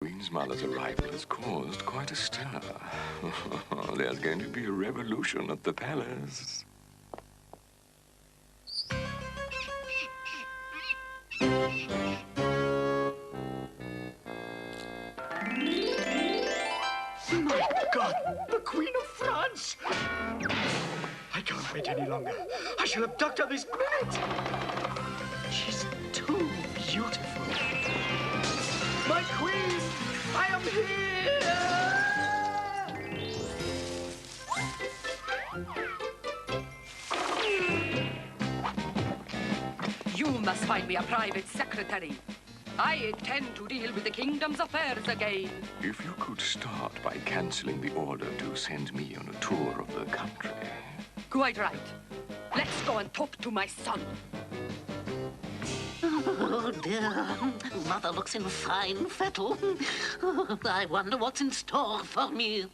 Queen's mother's arrival has caused quite a stir. There's going to be a revolution at the palace. My God, the Queen of France! I can't wait any longer. I shall abduct her this minute. She's too beautiful. My Queen, I am here! You must find me a private secretary. I intend to deal with the kingdom's affairs again. If you could start by cancelling the order to send me on a tour of the country. Quite right. Let's go and talk to my son. Oh, dear. Mother looks in fine fettle. Oh, I wonder what's in store for me.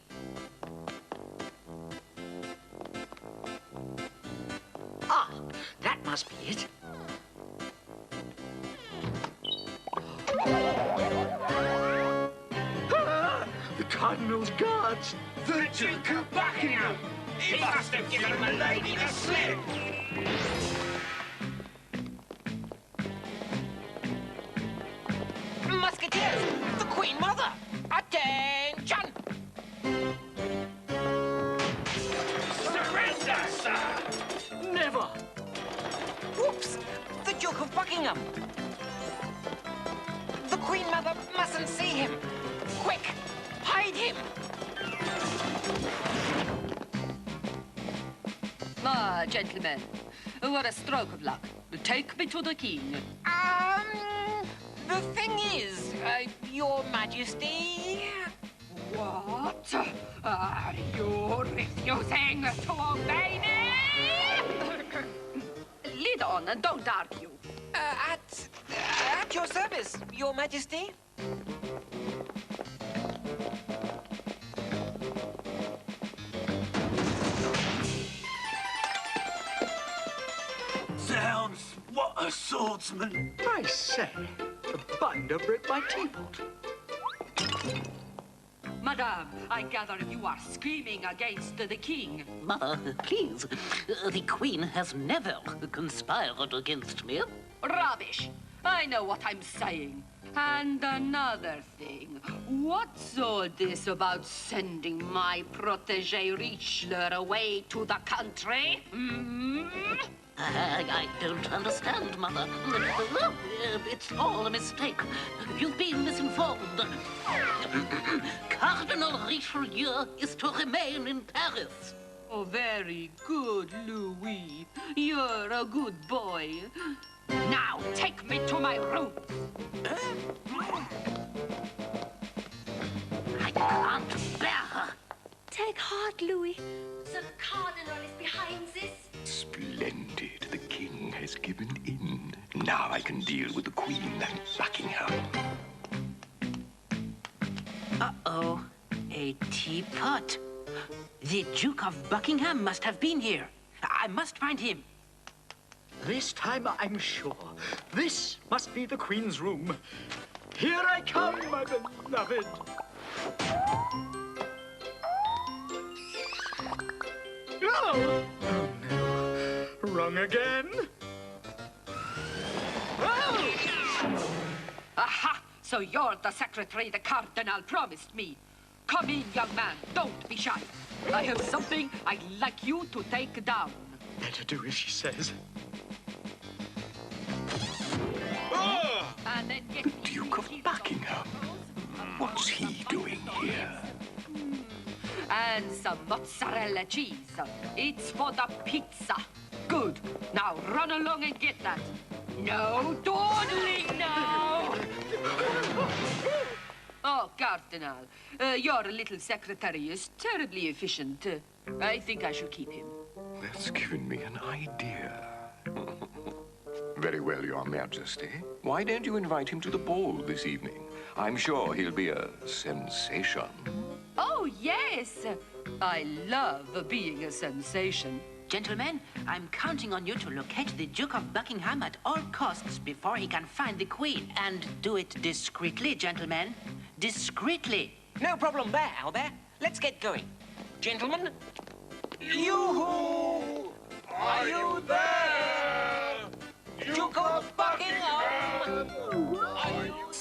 Ah, that must be it. Ah, the Cardinal's guards. The Duke of Buckingham! He must have given my lady the slip! Musketeers! The Queen Mother! Attention! Surrender, sir! Never. Whoops! The Duke of Buckingham! The Queen Mother mustn't see him! Quick! Hide him! Ah, gentlemen, what a stroke of luck. Take me to the king. The thing is, Your Majesty... What? Are you refusing to obey me? Lead on and don't argue. At your service, Your Majesty. Zounds, what a swordsman! I say, the binder broke my teapot. Madame, I gather you are screaming against the king. Mother, please. The Queen has never conspired against me. Rubbish. I know what I'm saying. And another thing, what's all this about sending my protege Richelieu away to the country? Hmm? I don't understand, Mother. It's all a mistake. You've been misinformed. Cardinal Richelieu is to remain in Paris. Oh, very good, Louis. You're a good boy. Now, take me to my room. I can't bear her. Take heart, Louis. The Cardinal is behind this. Splendid. The king has given in. Now I can deal with the Queen and Buckingham. Uh-oh. A teapot. The Duke of Buckingham must have been here. I must find him. This time I'm sure. This must be the Queen's room. Here I come, my beloved. Oh! Oh, no. Wrong again. Oh! Aha! So you're the secretary the Cardinal promised me. Come in, young man. Don't be shy. I have something I'd like you to take down. Better do as she says. And then get The Duke of Buckingham? What's he doing here? And some mozzarella cheese. It's for the pizza. Good. Now run along and get that. No dawdling now. Oh, Cardinal, your little secretary is terribly efficient. I think I should keep him. That's given me an idea. Very well, Your Majesty. Why don't you invite him to the ball this evening? I'm sure he'll be a sensation. Oh, yes. I love being a sensation. Gentlemen, I'm counting on you to locate the Duke of Buckingham at all costs before he can find the Queen. And do it discreetly, gentlemen. discreetly. No problem there, Albert. Let's get going. Gentlemen. Yoo-hoo! Are you there? Duke of Buckingham! Are you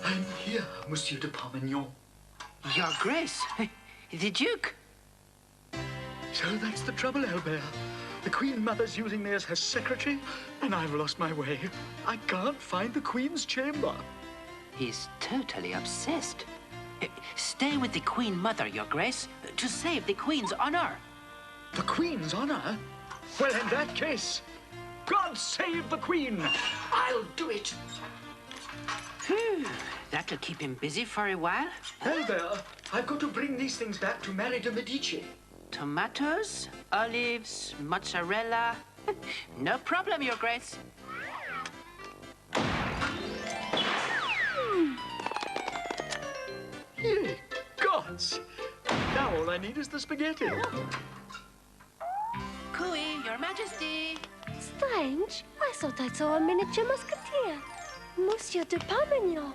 I'm here, Monsieur de Parmignon. Your Grace, the Duke. So that's the trouble, Albert. The Queen Mother's using me as her secretary, and I've lost my way. I can't find the Queen's chamber. He's totally obsessed. Stay with the Queen Mother, Your Grace, to save the Queen's honor. The Queen's honor? Well, in that case, God save the Queen! I'll do it. Phew, that'll keep him busy for a while. Albert, I've got to bring these things back to Mary de Medici. Tomatoes, olives, mozzarella. No problem, Your Grace. Ye gods! Now all I need is the spaghetti. Cooey, Your Majesty. Strange. I thought I saw a miniature musketeer. Monsieur de Parmignon.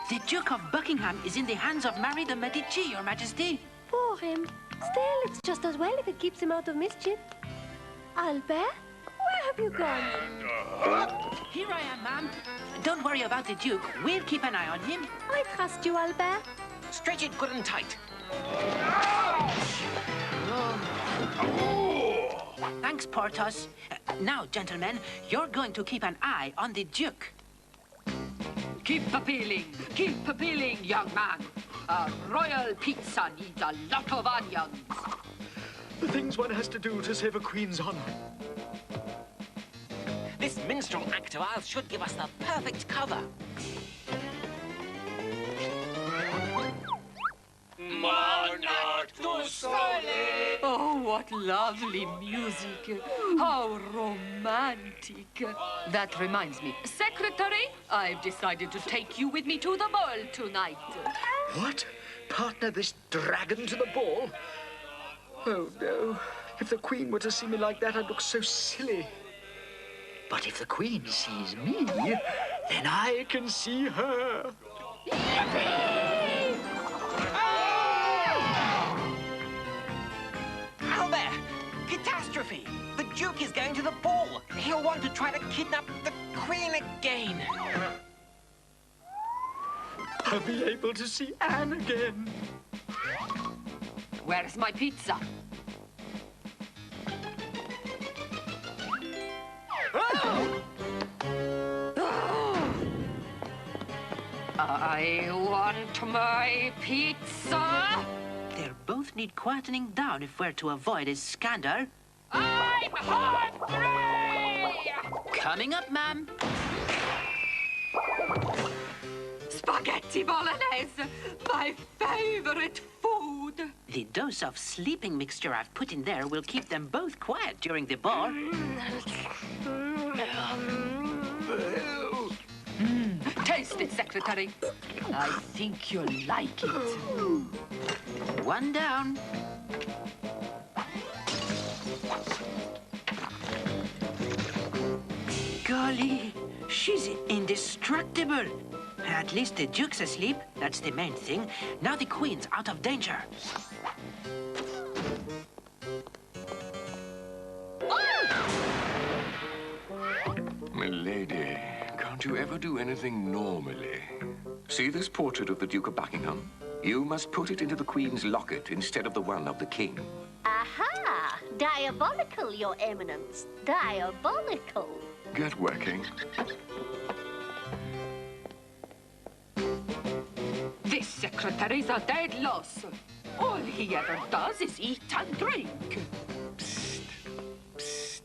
The Duke of Buckingham is in the hands of Mary de Medici, Your Majesty. Poor him. Still, it's just as well if it keeps him out of mischief. Albert, where have you gone? Here I am, ma'am. Don't worry about the Duke. We'll keep an eye on him. I trust you, Albert. Stretch it good and tight. Thanks, Porthos. Now, gentlemen, you're going to keep an eye on the Duke. Keep appealing, young man. A royal pizza needs a lot of onions. The things one has to do to save a Queen's honor. This minstrel act of ours should give us the perfect cover. Oh, what lovely music. How romantic. That reminds me. Secretary, I've decided to take you with me to the ball tonight. What? Partner this dragon to the ball? Oh, no. If the Queen were to see me like that, I'd look so silly. But if the Queen sees me, then I can see her. Albert! Catastrophe! The Duke is going to the ball. He'll want to try to kidnap the Queen again. I'll be able to see Anne again. Where's my pizza? I want my pizza. They'll both need quietening down if we're to avoid a scandal. I'm hungry! Coming up, ma'am. Spaghetti bolognese, my favorite food. The dose of sleeping mixture I've put in there will keep them both quiet during the ball. Taste it, Secretary. I think you'll like it. One down. Golly, she's indestructible. At least the Duke's asleep. That's the main thing. Now the Queen's out of danger. Milady, can't you ever do anything normally? See this portrait of the Duke of Buckingham? You must put it into the Queen's locket instead of the one of the King. Aha! Diabolical, Your Eminence. Diabolical. Get working. This secretary's a dead loss. All he ever does is eat and drink. Psst. Psst.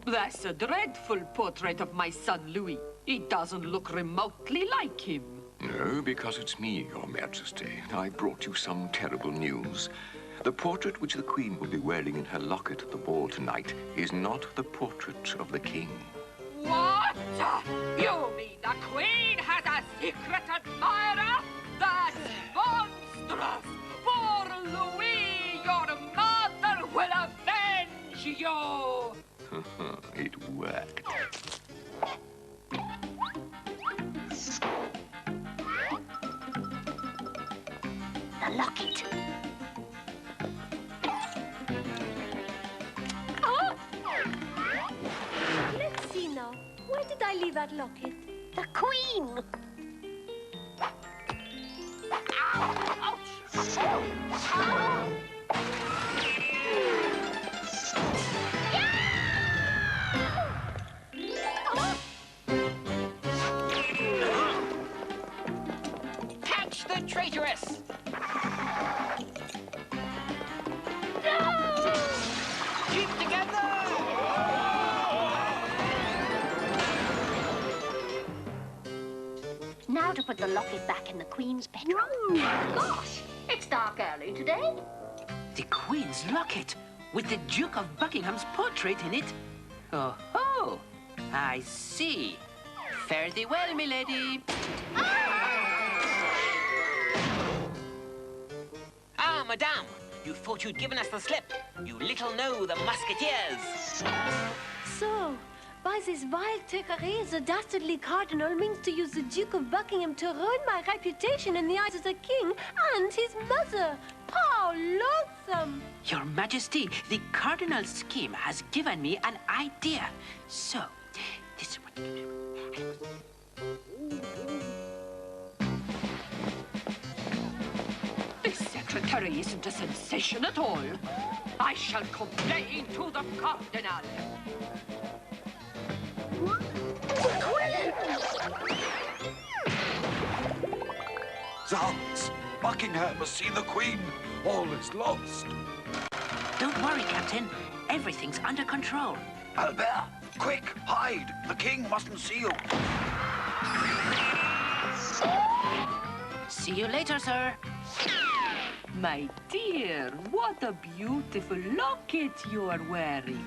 That's a dreadful portrait of my son, Louis. He doesn't look remotely like him. No, because it's me, Your Majesty. I brought you some terrible news. The portrait which the Queen will be wearing in her locket at the ball tonight is not the portrait of the King. What? You mean the Queen has a secret admirer? That's monstrous! Poor Louis, your mother will avenge you! It worked. locket. Let's see now. Where did I leave that locket? The Queen! Catch the traitoress! Keep together! Now to put the locket back in the Queen's bedroom. Gosh, it's dark early today. The Queen's locket with the Duke of Buckingham's portrait in it. Oh, oh, I see. Fare thee well, milady. Ah, madame, you thought you'd given us the slip. You little know the Musketeers. So, by this vile trickery, the dastardly cardinal means to use the Duke of Buckingham to ruin my reputation in the eyes of the king and his mother. How loathsome! Your Majesty, the cardinal's scheme has given me an idea. So, this is what... This secretary isn't a sensation at all. I shall complain to the cardinal. Zounds! Buckingham must see the Queen. All is lost. Don't worry, Captain. Everything's under control. Albert, quick, hide. The King mustn't see you. See you later, sir. My dear, what a beautiful locket you are wearing.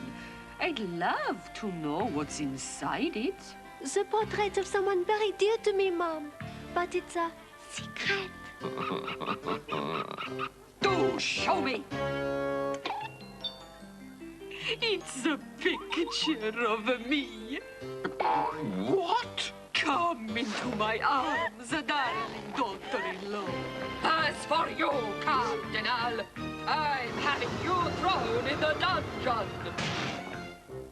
I'd love to know what's inside it. The portrait of someone very dear to me, Mom. But it's a secret. Do show me! It's a picture of me. What? Come into my arms, darling daughter-in-law. As for you, Cardinal, I'm having you thrown in the dungeon.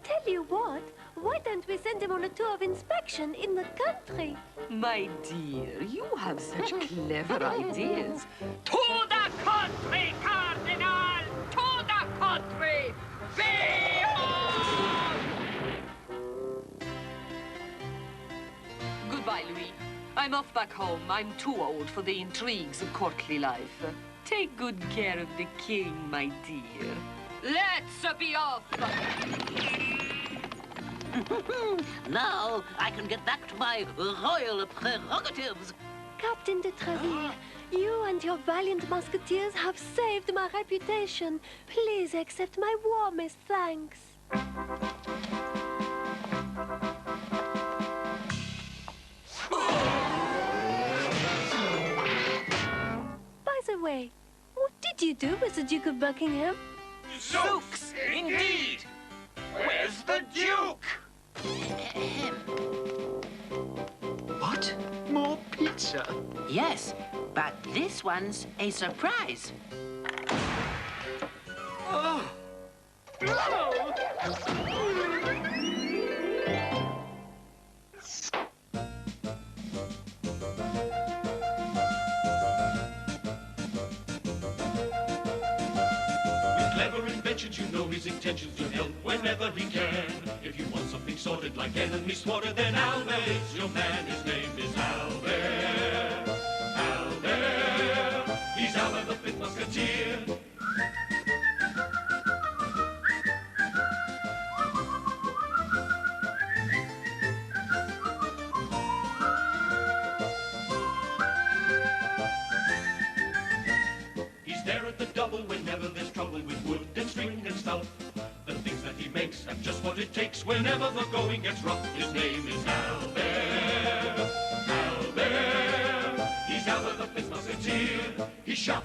Tell you what, why don't we send him on a tour of inspection in the country? My dear, you have such clever ideas. To the country, Cardinal! To the country! Be on! Goodbye, Louis. I'm off back home. I'm too old for the intrigues of courtly life. Take good care of the king, my dear. Let's be off! Now I can get back to my royal prerogatives. Captain de Traville, you and your valiant musketeers have saved my reputation. Please accept my warmest thanks. By the way, what did you do with the Duke of Buckingham? Zooks, indeed! Where's the Duke? What? More pizza? Yes, but this one's a surprise. Oh. Clever inventions, you know his intentions to help whenever he can. If you want something sorted like enemies thwarted, then Albert is your man. His name is Albert. Albert. He's Albert the Fifth Musketeer. He's there at the double whenever there's trouble with wood and string and stuff. The things that he makes have just what it takes whenever the going gets rough. His name is Albert. Albert. He's Albert the Fifth Musketeer. He's sharp.